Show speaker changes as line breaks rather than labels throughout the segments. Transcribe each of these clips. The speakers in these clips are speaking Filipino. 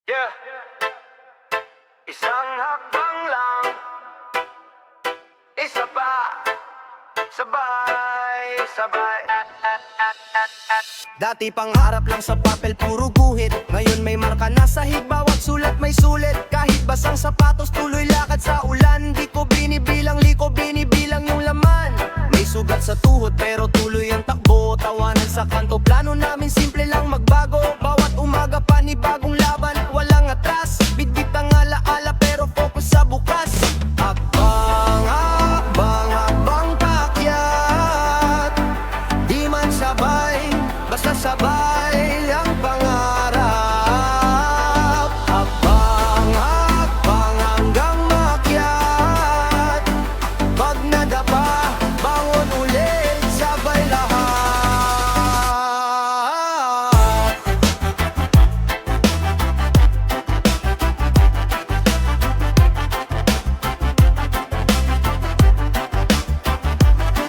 Yeah, isang hakbang lang, isa pa, sabay, sabay.
Dati pangarap lang sa papel, puro guhit. Ngayon may marka na sahig, bawat sulat may sulit. Kahit basang sapatos, tuloy lakad sa ulan. Di ko binibilang, liko binibilang yung laman. May sugat sa tuhod pero tuloy ang takbo. Tawanan sa kanto, plano namin simple lang magbago. Bawat umaga panibagong laban, walang atras. Bitbit ang alaala pero focus sa bukas. Hakbang, hakbang, hakbang paakyat. Di man sabay, basta sabay ang pangarap. Hakbang, hakbang hanggang makyat. Pag nadapa, bangon ulit, sabay lahat.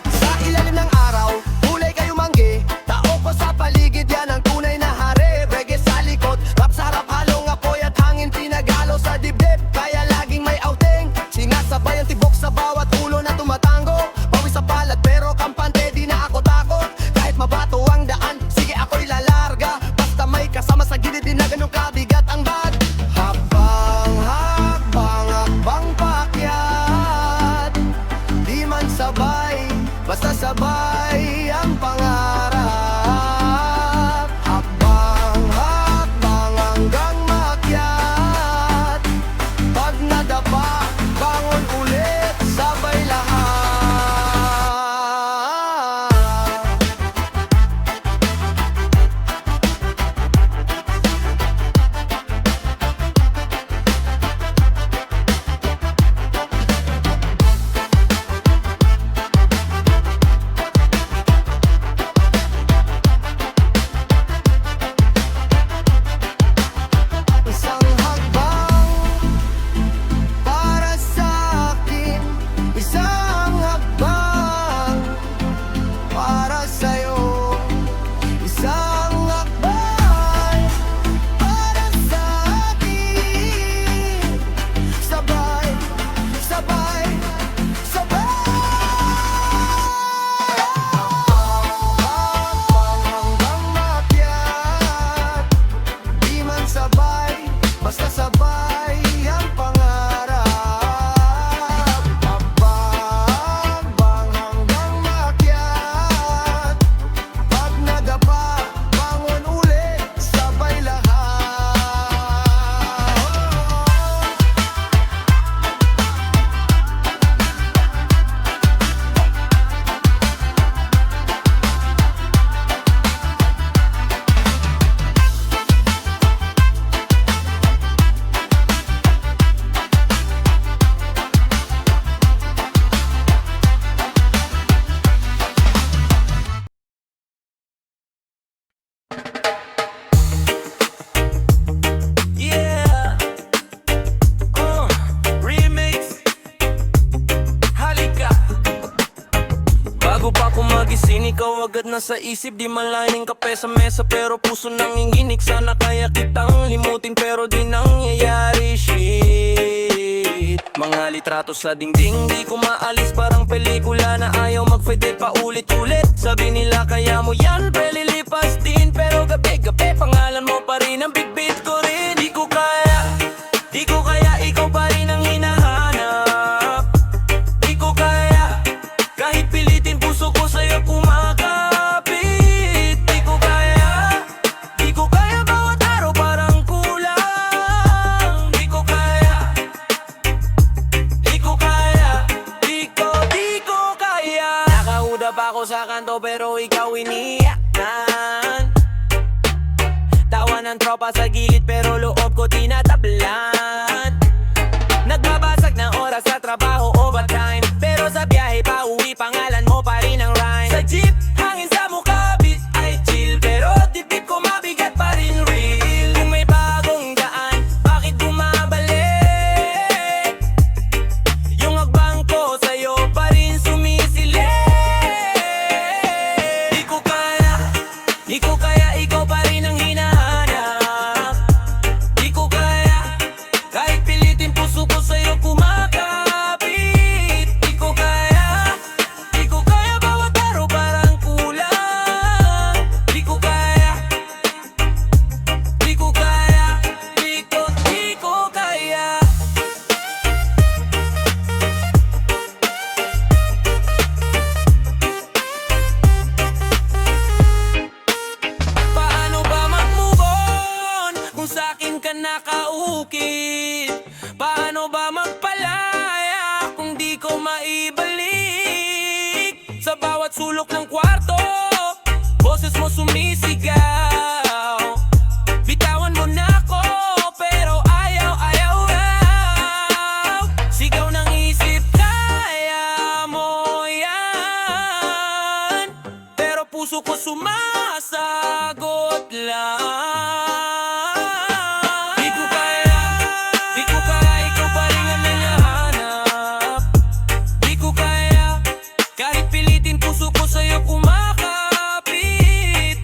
Sa ilalim ng araw, kulay kayo manggi. Tao ko sa paligid, yan ang tunay na hari. Reggae sa likod, rap sa harap, halong apoy at hangin. Pinagalo sa dibdib, kaya laging may outing. Sinasabay ang tibok sa bawat ulo na tumatango. Bawi sa palad pero kampante, di na ako takot. Kahit mabato ang daan, sige ako'y lalarga. Basta may kasama sa gilid, di na ganun kabigat ang bag. Hakbang, hakbang, hakbang paakyat. Di man sabay, basta sabay ang pangarap. Hakbang, hakbang hanggang makyat. Pag nadapa, bangon ulit, sabay lahat. Isang hakbang para sa akin, isang hakbang para sa'yo. Isang hakbang para sa akin. Sabay, sabay, sabay. Hakbang hanggang makyat. Di man sabay, basta sabay ang pangarap. Hakbang hanggang makyat. Pag nadapa, bangon ulit, sabay lahat.
Yeah, remix. Halika. Bago pa ako magising, ikaw agad na sa isip. Di malaning kape sa mesa pero puso nanginginig. Sana kaya kitang limutin pero di nangyayari. Shit, mga litrato sa dingding, di ko maalis. Parang pelikula na ayaw mag-fade pa ulit-ulit. Sabi nila kaya mo yan, pelilipas din. Pero gabi-gabi pangalan mo pa rin ang big-beat ko rin. Di ko kaya, ikaw pa rin ang hinahanap. Di ko kaya, kahit pilitin puso ko sa'yo kumakapit. Di ko kaya bawat araw parang kulang. Di ko kaya, di ko kaya. Nakahuda pa ako sa kanto pero ikaw iniyakan. Tawa ng tropa sa gilid pero loob ko tinatablan. Nagbabasag ng oras sa trabaho, overtime. Pero sa biyahe pa uwi, pangalan mo pa rin ang rhyme. Sa jeep, hangin sa mukha, beat ay chill. Pero dibdib ko mabigat pa rin real. Kung may bagong daan, bakit bumabalik? Yung hakbang ko sa'yo pa rin sumisilip. Di ko kaya, ikaw pa rin ang hinahanap. Di ko kaya, akin ka nakaukit. Paano ba magpalaya kung di ko maibalik? Sa bawat sulok ng kwarto, boses mo sumisigaw. Bitawan mo na ako, pero ayaw raw. Sigaw ng isip, kaya mo yan. Pero puso ko sumasagot lang. Di ko kaya, ikaw pa rin ang hinahanap. Di ko kaya, kahit pilitin puso ko sa'yo kumakapit.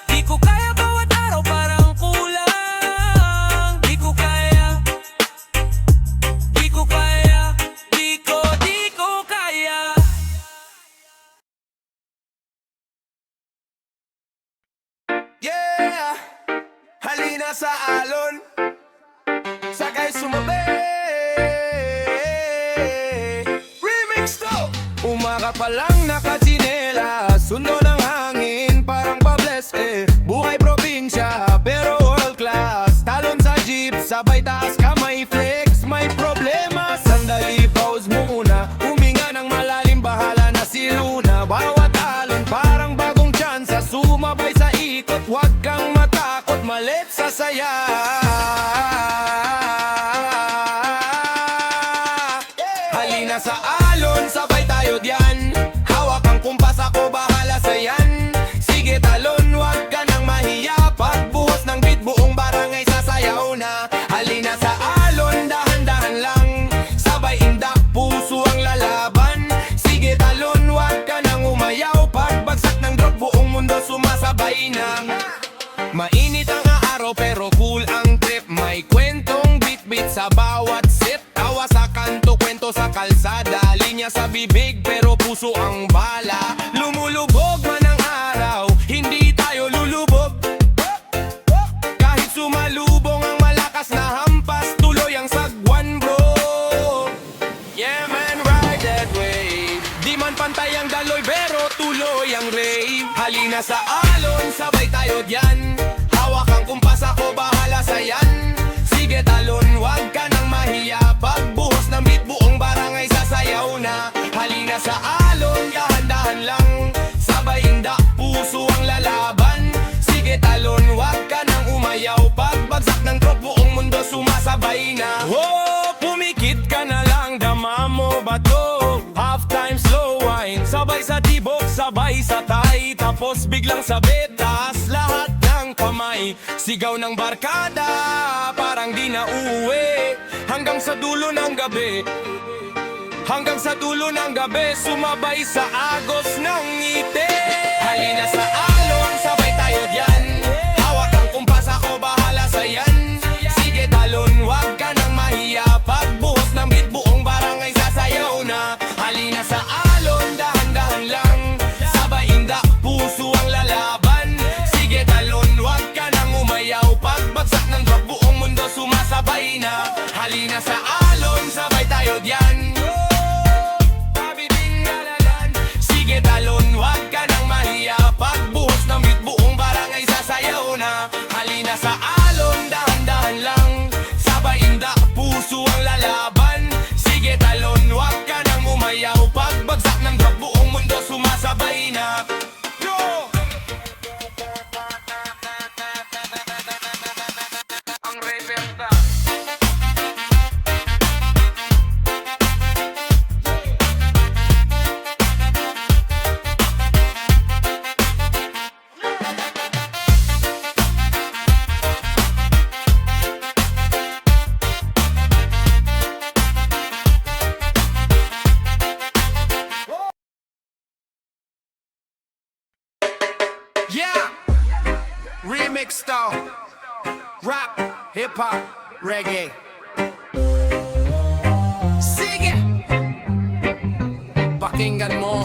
Di ko kaya bawat araw parang kulang. Di ko kaya, di ko kaya.
Yeah, halina sa alon, sakay sumabi. Remix to! Umaga pa lang nakatsinelas, sundo ng hangin parang pa-bless Buhay probinsya pero world class, talon sa jeep, sabay taas kamay flex. May problema, sandali pause muna, huminga ng malalim, bahala na si Luna. Bawat alon parang bagong tsansa, sumabay sa ikot, huwag kang matakot, malit sa saya. Halina sa alon, sabay tayo diyan, hawak ang kumpas, ako bahala sa yan. Sige talon, huwag ka nang mahiya, pagbuhos ng beat buong barangay sasayaw na. Halina sa alon, dahan-dahan lang, sabay indak, puso ang lalaban. Sige talon, huwag ka nang umayaw, pagbagsak ng drop buong mundo sumasabay na. Mainit ang araw pero cool ang trip, may kwentong bit-bit sa bawat sip. Tawa sa kanto, kwento sa kalsada, linya sa bibig pero puso ang bala. Lumulubog man ang araw, hindi tayo lulubog. Kahit sumalubong ang malakas na hampas, tuloy ang sagwan bro. Yeah man, ride that wave. Di man pantay ang daloy pero tuloy ang rave. Halina sa alon, sabay tayo diyan, hawak ang kumpas, ako bahala sa yan. Sige talon, huwag ka nang mahiya, pagbuhos ng beat buong barangay sasayaw na. Halina sa alon, dahan-dahan lang, sabay indak, puso ang lalaban. Sige talon, huwag ka nang umayaw, pagbagsak ng drop buong mundo sumasabay na. Oh, pumikit ka na lang, dama mo ba to? Half time slow wine, sabay sa tibok, sabay sa tay, tapos biglang sabit, taas lahat ng kamay. Sigaw ng barkada, parang di na uwi, hanggang sa dulo ng gabi. Hanggang sa dulo ng gabi, sumabay sa agos ng ngiti. Halina sa alon, sabay tayo diyan, hawak ang kumpas, ako bahala sa yan. Sige talon, huwag ka nang mahiya, pagbuhos ng beat buong barangay sasayaw na. Halina sa alon, dahan-dahan lang, sabay indak, puso ang lalaban. Sige talon, huwag ka nang umayaw, pagbagsak ng drop buong mundo sumasabay na. Halina sa alon, sabay tayo diyan. Sige talon, huwag ka nang mahiya, pagbuhos ng beat buong barangay sasayaw na. Halina sa alon, dahan-dahan lang, sabay indak, puso ang lalaban. Sige talon, huwag ka nang umayaw, pagbagsak ng drop buong mundo sumasabay na. Ang rebelda. Yeah, remix style, rap, hip hop, reggae. Sige, pakinggan mo.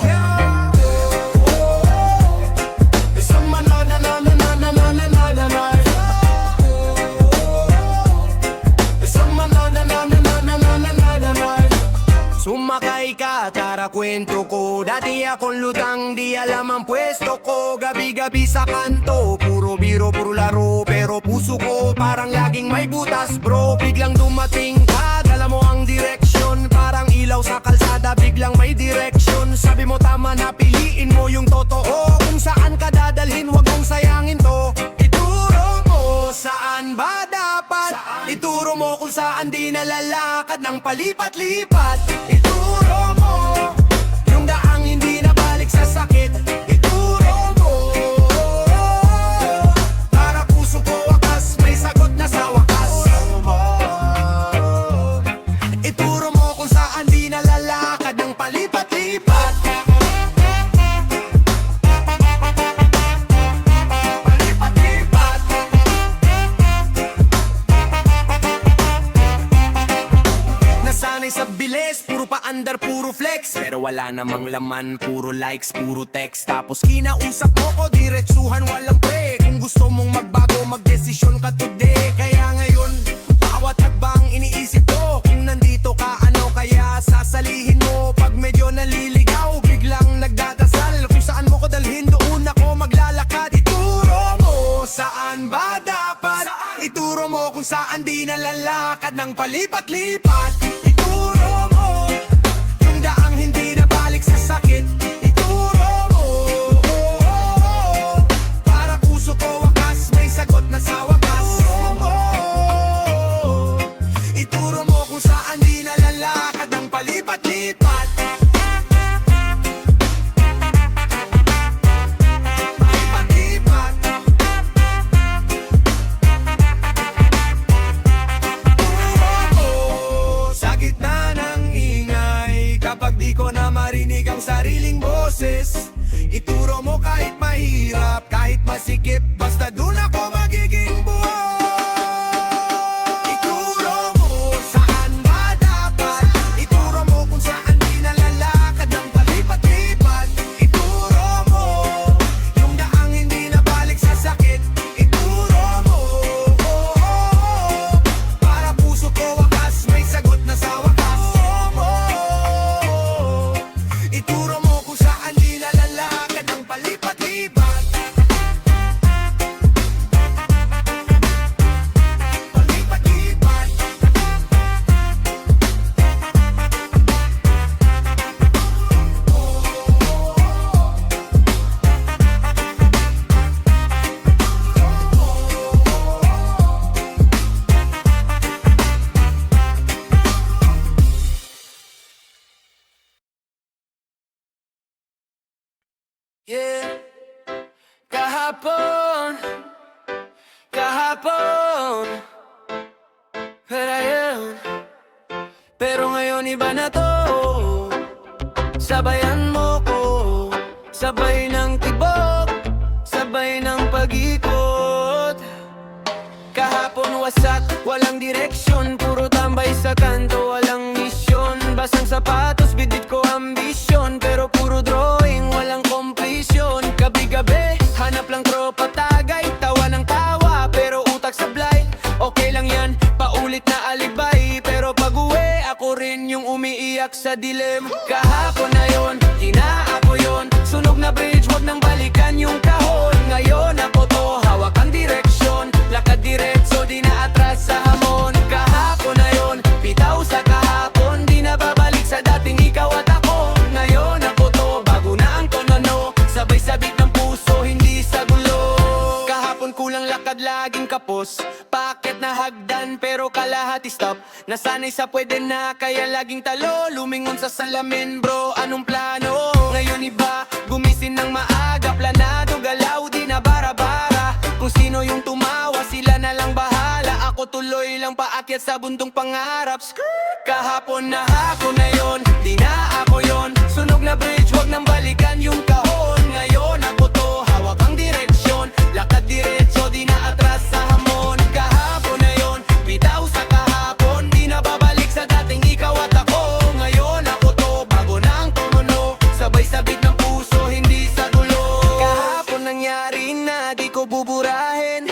Isang manananananananananay. Isang mananananananananay. Sumakay ka, tara kwento ko. Dati akong lutang, di alam ang pwesto ko. Gabi-gabi sa kanto, puro biro, puro laro. Pero puso ko parang laging may butas bro. Biglang dumating ka, dala mo ang direksyon. Parang ilaw sa kalsada, biglang may direksyon. Sabi mo tama na, piliin mo yung totoo. Kung saan ka dadalhin, wag mong sayangin to. Ituro mo saan ba dapat. Ituro mo kung saan di nalalakad ng palipat-lipat. Ituro mo yung daang hindi nabalik sa sakit. Ituro mo para puso ko wakas, may sagot na sa wakas. Ituro mo kung saan di nalalakad ng palipat-lipat. Palipat-lipat. Nasanay sa bilis, puro paandar, puro flex. Pero wala namang laman, puro likes, puro text. Tapos kinausap mo ko, diretsuhan, walang pre. Kung gusto mong magbago, magdesisyon ka today. Kaya ngayon, bawat hagbang iniisip ko. Kung nandito ka, ano kaya sasalihin mo? Pag medyo naliligaw, biglang nagdadasal. Kung saan mo ko dalhin, doon ako maglalakad. Ituro mo saan ba dapat. Ituro mo kung saan di nalalakad ng palipat-lipat. Ituro mo yung daang hindi nabalik sa sakit. Ituro mo para puso ko wakas, may sagot na sa wakas. Ituro mo kung saan di nalalakad ng palipat-lipat. Palipat-lipat. Sa gitna ng ingay, kapag di ko na marinig ang sariling boses. Ituro mo kahit mahirap, kahit masikip, basta dun ako magiging buhay. Ituro mo saan ba dapat. Ituro mo kung saan di nalalakad ng palipat-lipat. Ituro mo yung daang hindi nabalik sa sakit. Ituro mo para puso ko wakas, may sagot na sa wakas. Ituro mo kung saan di nalalakad ng palipat-lipat. Palipat-lipat.
Yeah. Kahapon, kahapon, pero yun. Pero ngayon iba na to. Sabayan mo ko, sabay ng tibok, sabay ng pag-ikot. Kahapon wasak, walang direksyon, puro tambay sa kanto, walang misyon. Basang sapatos, bidit ko ambisyon, pero puro drawing, walang completion. Gabi-gabi, hanap lang tropa tagay, tawa ng tawa, pero utak sablay. Okay lang yan, paulit na alibay, pero pag-uwi, ako rin yung umiiyak sa dilim. Kahapon na yon, di na ako yon. Sunog na bridge, wag nang balikan yung kahon. Ngayon ako to, hawak ang direksyon, lakad diretso, di na atras sa hamon. Kahapon na yon, bitaw sa kahapon, di na babalik sa dating ikaw at ako. Ngayon ako to, bago na ang tono, sabay sabit ng puso, hindi sa gulo. Kahapon kulang lakad, laging kapos, paket na hagdan pero kalahati stop. Nasanay sa pwede na kaya laging talo, lumingon sa salamin bro, anong plano? Ngayon iba, gumising ng maaga, planado, galaw, di na bara-bara. Kung sino yung tumawa, sila na lang bahala. Ako tuloy lang paakyat sa bundong pangarap. Kahapon na ako na yon, di na ako yon. Sunog na bridge, wag nang balikan yung kahon. Ngayon ako to, hawak ang direksyon, lakad diretso, di na atras sa hamon. Kahapon na yon, bitaw sa kahapon, di na babalik sa dating ikaw at ako. Ngayon ako to, bago na ang tono, sabay sabit ng puso, hindi sa gulo. Kahapon nangyari na, di ko buburahin,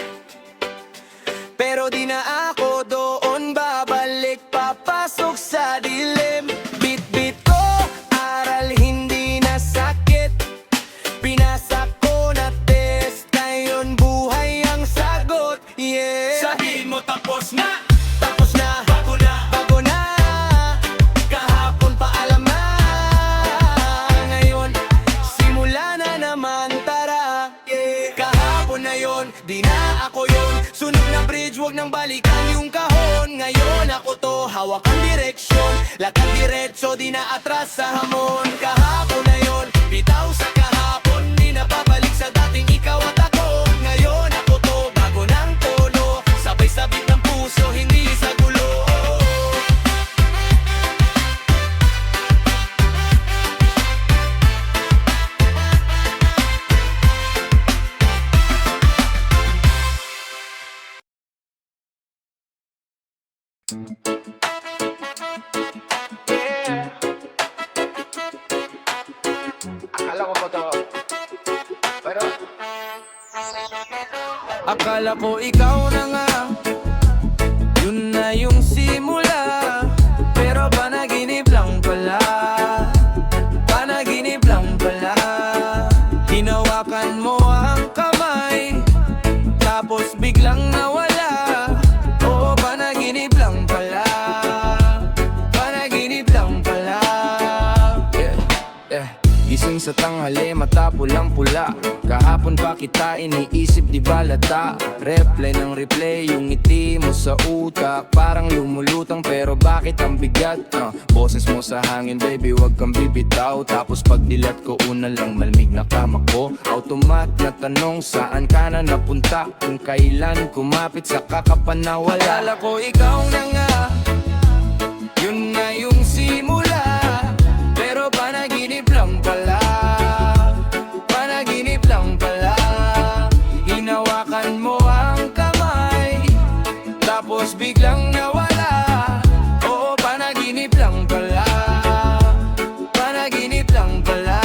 pero di na ako doon babalik, papasok sa dilim. Bit-bit ko, aral mo tapos na.
Tapos na,
Bago na,
bago na.
kahapon pa alam na.
Ngayon, simula na naman, tara. Kahapon na yon, di na ako yon. Sunog na bridge, wag nang balikan yung kahon. Ngayon ako to, hawak ang direksyon. Lakad diretso, di na atras sa hamon. Kahapon na yon, bitaw sa kahapon. Di na babalik sa dating ikaw at ako. Ngayon ako to, bago ng tono. Sabay sabit ng puso, hindi sa gulo.
Akala ko po to. Pero,
Akala ko ikaw na nga, yun na yung simula. Pero panaginip lang pala, panaginip lang pala. Hinawakan mo ang kamay, tapos biglang nawala. Oo, panaginip lang pala, panaginip lang pala. Gising sa tanghali, mata pulang-pula. Kahapon pa kita iniisip, di ba lata? Replay ng replay, yung ngiti mo sa utak. Parang lumulutang pero bakit ang bigat? Boses mo sa hangin, baby, wag kang bibitaw. Tapos pag dilat ko, una lang malamig na kama ko. Automat na tanong, saan ka na napunta? Kung kailan kumapit sa kakapanawala. Akala ko ikaw na nga, yun na yung simula. Pero panaginip lang pala, panaginip lang pala. Hinawakan mo ang kamay, tapos biglang nawala. Oo, panaginip lang pala, panaginip lang pala.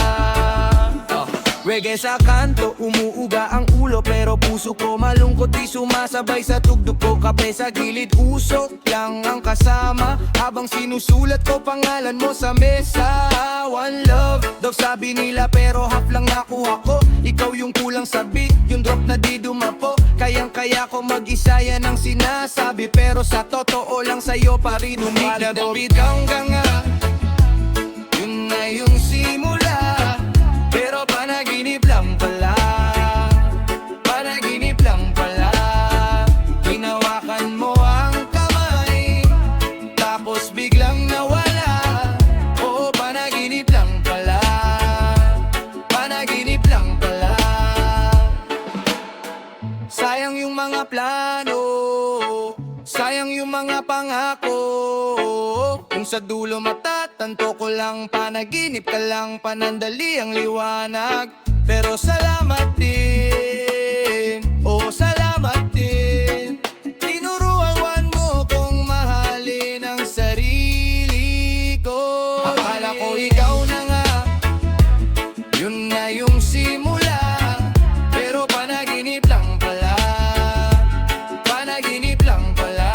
Reggae sa kanto, umuuga ang ulo. Pero puso ko malungkot, di sumasabay sa tugtog ko. Kape sa gilid, usok lang ang kasama. Habang sinusulat ko pangalan mo sa mesa. One love, daw sabi nila pero half lang nakuha ko. Ikaw yung kulang sa beat, yung drop na di dumapo. Kayang-kaya ko mag-isa, yan ang sinasabi. Pero sa totoo lang sa'yo pa rin umigdabo. Ikaw ka nga, yun na yung simula. Pero panaginip lang pala, panaginip lang pala. Hinawakan mo ang kamay, tapos biglang nawala. Oo, panaginip lang pala, panaginip lang pala. Sayang yung mga plano, sayang yung mga pangako. Kung sa dulo matatanto ko lang, panaginip ka lang, panandali ang liwanag. Pero salamat din, oh salamat din. Tinuruan mo kong mahalin ang sarili ko. Akala ko ikaw na nga, yun na yung simula. Pero panaginip lang pala, panaginip lang pala.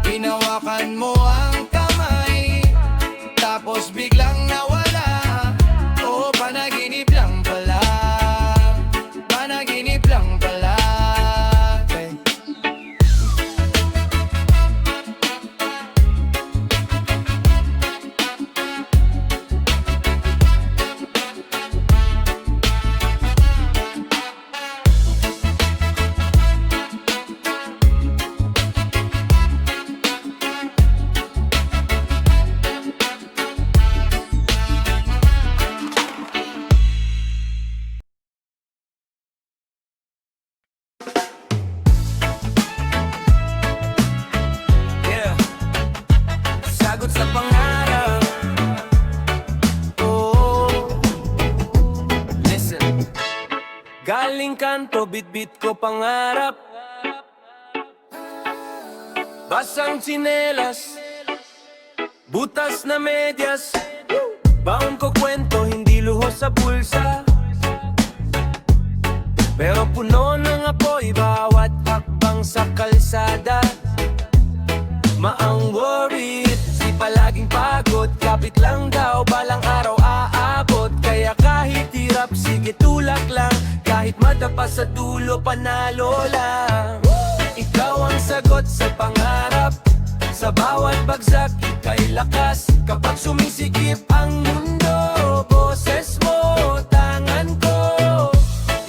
Hinawakan mo ang kamay, tapos biglang nawala. Oo, panaginip lang pala, panaginip lang pala.
Yeah, sagot sa pangarap. Oh, listen. Galing kanto, bit-bit ko pangarap. Basang tsinelas, butas na medyas. Baon ko kwento, hindi luho sa bulsa. Pero puno ng apoy bawat hakbang sa kalsada. Maang worried, di palaging pagod. Kapit lang daw, balang araw aabot. Kaya kahit hirap, sige tulak lang. Kahit madapa sa dulo, panalo lang. Ikaw ang sagot sa pangarap. Sa bawat bagsak, ika'y lakas. Kapag sumisikip ang mundo, boses mo, tangan ko.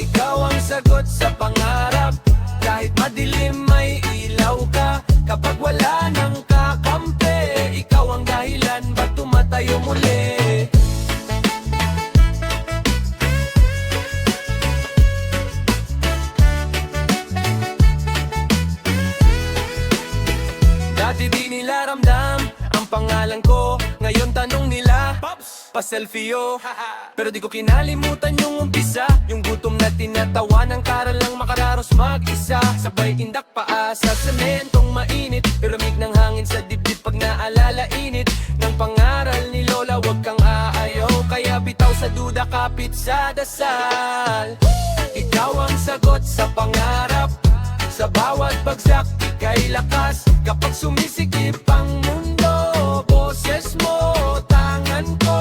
Ikaw ang sagot sa pangarap. Kahit madilim may ilaw ka. Kapag wala nang kakampi, ikaw ang dahilan ba't tumatayo muli. Dati di nila ramdam ang pangalan ko. Ngayon tanong nila, pa-selfie yo. Pero di ko kinalimutan yung umpisa. Yung gutom na tinatawa ng karal lang makararos mag-isa. Sabay indak paa sa sementong mainit. Iramig ng hangin sa dibdib pag naalala init ng pangaral ni Lola. Huwag kang aayaw, kaya bitaw sa duda kapit sa dasal. Ikaw ang sagot sa pangarap. Sa bawat bagsak, ika'y lakas. Kapag sumisikip ang mundo, boses mo, tangan ko.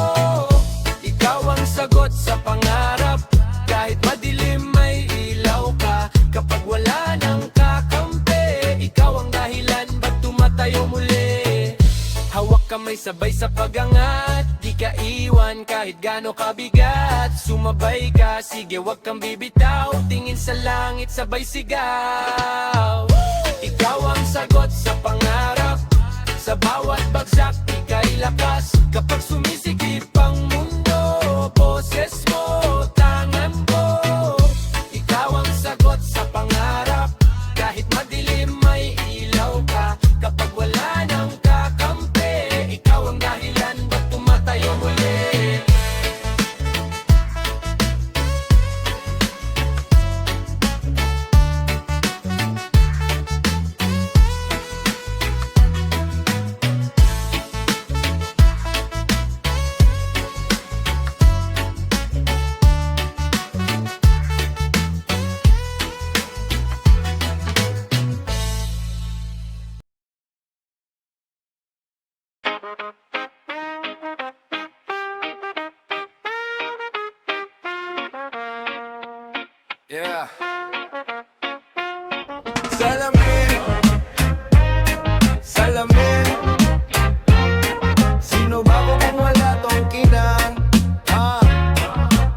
Ikaw ang sagot sa pangarap. Kahit madilim may ilaw ka. Kapag wala nang kakampi, ikaw ang dahilan ba't tumatayo muli. Hawak kamay sabay sa pagangat. Di ka iwan kahit gaano kabigat. Sumabay ka, sige wag kang bibitaw. Tingin sa langit sabay sigaw. Ikaw ang sagot sa pangarap. Sa bawat bagsak, ika'y lakas. Kapag sumisikip ang mundo, boses mo, tangan ko. Ikaw ang sagot sa pangarap. Kahit madilim may ilaw ka. Kapag wala nang kakampi, ikaw ang dahilan ba't tumatayo muli. Yeah. Salamin, salamin. Sino ba kung wala tong kinang?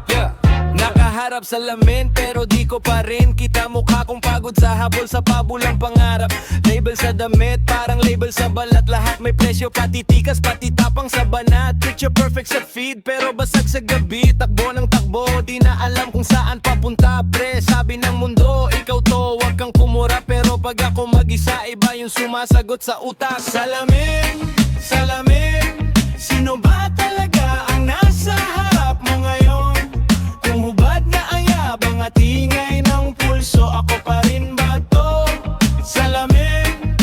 Yeah. Nakaharap sa lamin pero di ko pa rin kita mukha kong pagod sa habol sa pabulang pangarap. Label sa damit, parang label sa balat. Lahat may presyo, pati tikas, pati tapang sa banat. Picture perfect sa feed, pero basag sa gabi. Takbo ng takbo, di na alam kung saan papunta. Pre, sabi ng mundo, ikaw to, wag kang kumura. Pero pag ako mag-isa, iba yung sumasagot sa utak. Salamin, salamin. Sino ba talaga ang nasa harap mo ngayon? Kung hubad na ang yabang at ingay ng pulso, ako pa rin ba to? Salamin,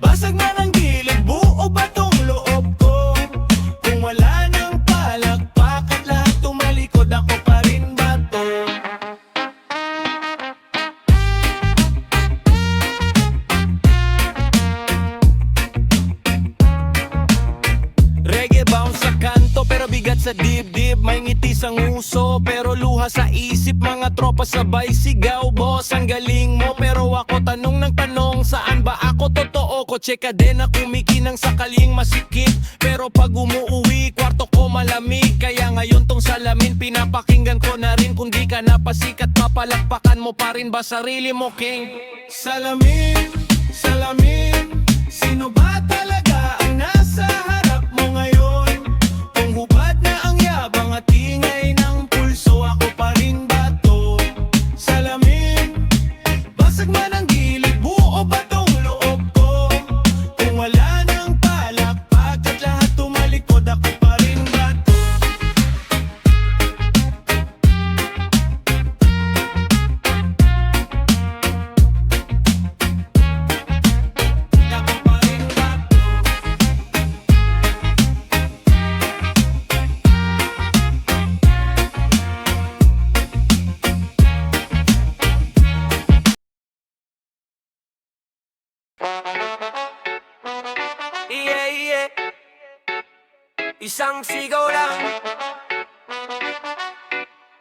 basag man ang gilid, buo ba tong loob ko? Kung wala nang palakpak at lahat tumalikod, ako pa rin ba to? Reggae bounce sa kanto pero bigat sa dibdib. May ngiti sa nguso pero luha sa isip. Mga tropa sabay sigaw, boss ang galing mo. Pero ako tanong ng tanong, saan ba ako totoo? Kotse kadena kumikinang sakaling masikip. Pero pag umuuwi, kwarto ko malamig. Kaya ngayon tong salamin, pinapakinggan ko na rin. Kung di ka napasikat, mapalakpakan mo pa rin ba sarili mo, king? Salamin, salamin. Sino ba talaga ang nasa harap mo ngayon? Kung hubad na ang yabang at ingay ng pulso, ako pa rin ba to? Salamin, basag man ang gilid, buo ba tong loob ko? Kung wala nang palakpak at lahat tumalikod, ako pa rin ba to? Ako pa rin ba to? Yeah, yeah. Isang sigaw lang,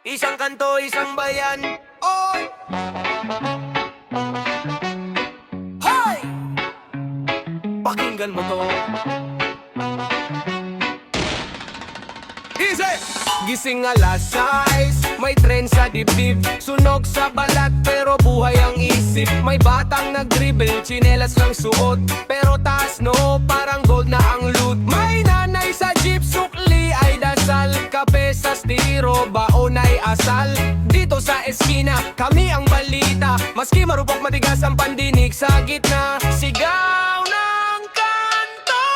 isang kanto, isang bayan. Oy! Hoy! pakinggan mo to.
Easy!
Gising alas 6, may tren sa dibdib. Sunog sa balat pero buhay ang isip. May batang nag-dribble, tsinelas lang suot. Pero taas no, parang gold na ang loot. May nanay sa jeep, sukli ay dasal. Kape sa stiro, baon ay asal. Dito sa eskina, kami ang balita. Maski marupok matigas ang pandinig sa gitna. Sigaw ng kanto,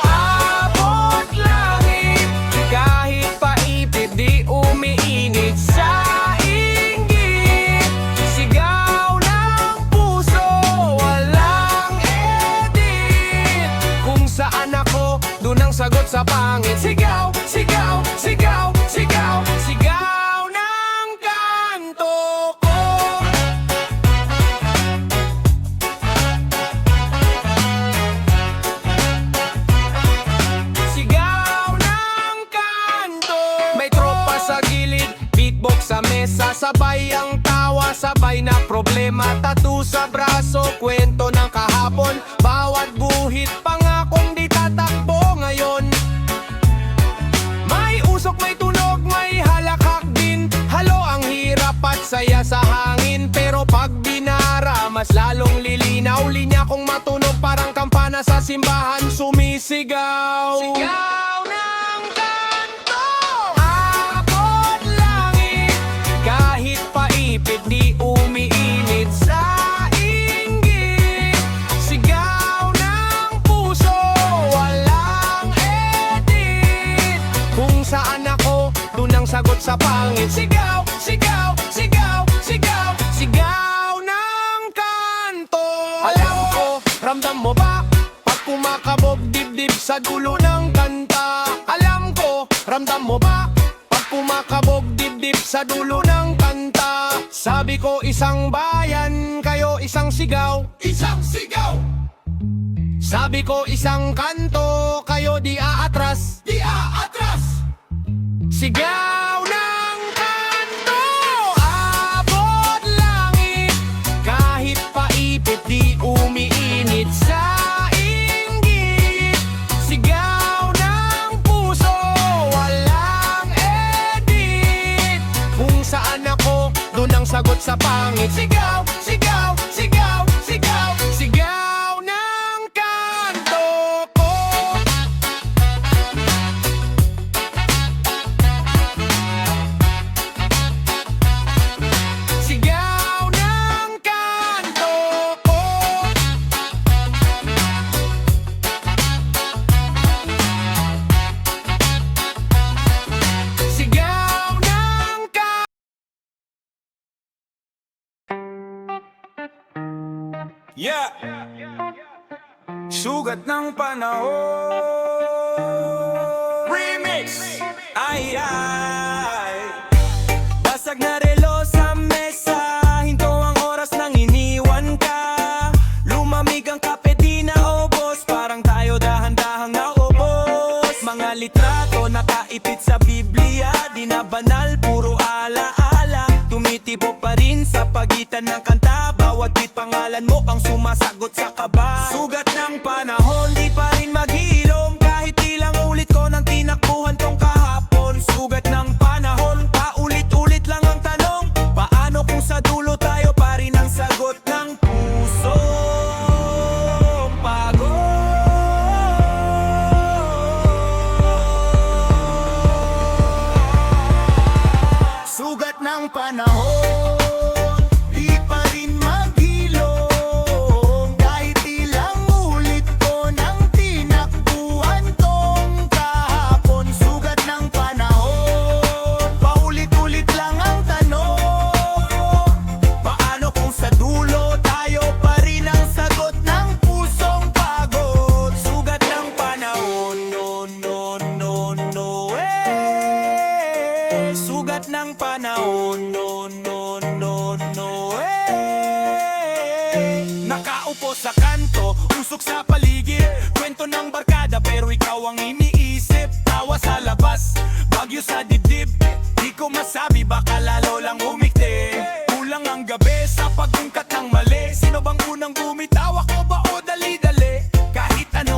abot langit. Kahit paipit, di umiinit sa inggit. Sigaw ng puso, walang edit. Kung saan ako, dun ang sagot sa pangit. Sigaw, sigaw, sigaw, sigaw, sigaw ng kanto ko. Sigaw ng kanto. May tropa sa gilid, beatbox sa mesa. Sabay ang tawa, sabay na problema. Tattoo sa braso, kwento ng kahapon. Bawat guhit, pangakong di tatakbo ngayon. May usok, may tunog, may halakhak din. Halo ang hirap at saya sa hangin. Pero pag binara, mas lalong lilinaw. Linya kong matunog, parang kampana sa simbahan sumisigaw. Sigaw ng kanto, abot langit. Kahit paipit, di umiinit sa inggit. Sigaw ng puso, walang edit. Kung saan ako, dun ang sagot sa pangit. Sigaw, sigaw, sigaw, sigaw, sigaw ng kanto. Alam ko, ramdam mo ba? Pag kumakabog dibdib sa dulo ng kanta. Alam ko, ramdam mo ba? Pag kumakabog dibdib sa dulo ng kanta. Sabi ko isang bayan, kayo isang sigaw.
Isang sigaw!
Sabi ko isang kanto, kayo di aatras.
Di aatras!
Sigaw ng kanto, abot langit. Kahit paipit, di umiinit sa inggit. Sigaw ng puso, walang edit. Kung saan ako, dun ang sagot sa pangit. Sigaw, sigaw, sigaw, sigaw, sigaw ng kanto ko. Sigaw ng kanto ko. Sigaw ng kanto.
Yeah! Sugat ng panahon.
Remix!
Ay, ay. Basag na relo sa mesa. Hinto ang oras nang iniwan ka. Lumamig ang kape, di na ubos. Parang tayo dahan-dahang naubos. Mga litrato nakaipit sa Biblia. Di na banal, puro ala-ala. Tumitibo pa rin sa pagitan ng kanta. Bawat beat pangalan mo ang sumasagot sa kaba. Sugat ng panahon, di pa rin maghilom. Kahit ilang ulit ko nang tinakbuhan tong kahapon. Sugat ng panahon, paulit-ulit lang ang tanong. Paano kung sa dulo tayo pa rin ang sagot ng puso?
Sugat ng panahon, di pa rin maghilom. Kahit ilang ulit ko nang tinakbuhan tong kahapon. Sugat ng panahon, paulit-ulit lang ang tanong. Paano kung sa dulo tayo pa rin ang sagot ng pusong pagod?
Sugat ng panahon, no, no, no, no, Sugat ng panahon, no, no, no, no, Nakaupo sa kanto, usok sa paligid. Kwento ng barkada pero ikaw ang iniisip. Tawa sa labas, bagyo sa dibdib. Di ko masabi, baka lalo lang umikti. Kulang ang gabi sa pagungkat ng mali. Sino bang unang bumitaw, ako ba o dali-dali? Kahit ano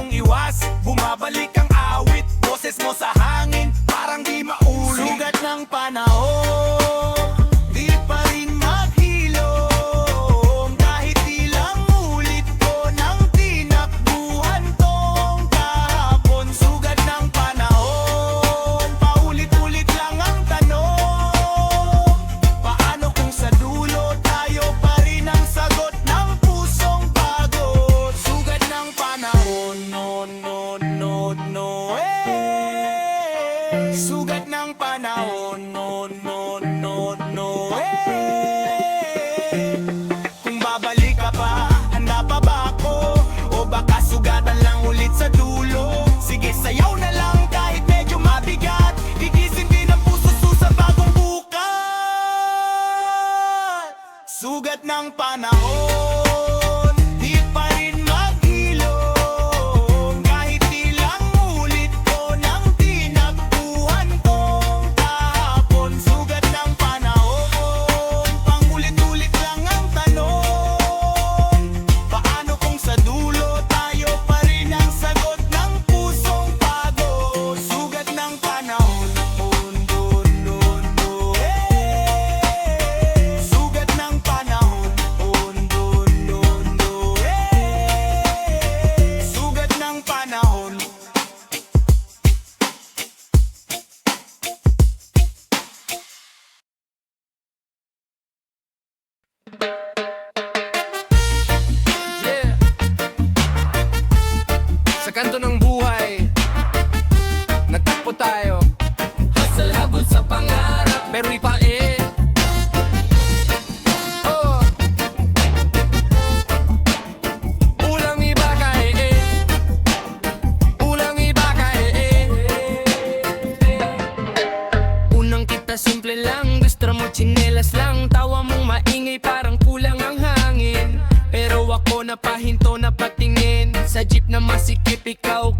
ng panahon, di pa rin mag-ilong. Kahit ilang ulit ko nang tinagpuan tong kahapon. Sugat ng panahon, pangulit-ulit lang ang tanong. Paano kung sa dulo tayo pa rin ang sagot ng pusong pagod? Sugat ng panahon, sugat ng panahon, sugat ng panahon.
Yeah. Sa kanto ng buhay, nagtakbo tayo. Hustle habol sa pangarap, pero ipain. Oh. Ulang iba kain, ulang iba kain. Unang kita simple lang, gusto mo tsinelas lang. Tawa mong maingay parang kulang ang hangin. Pero ako napahinto na patingin sa jeep na masikip, ikaw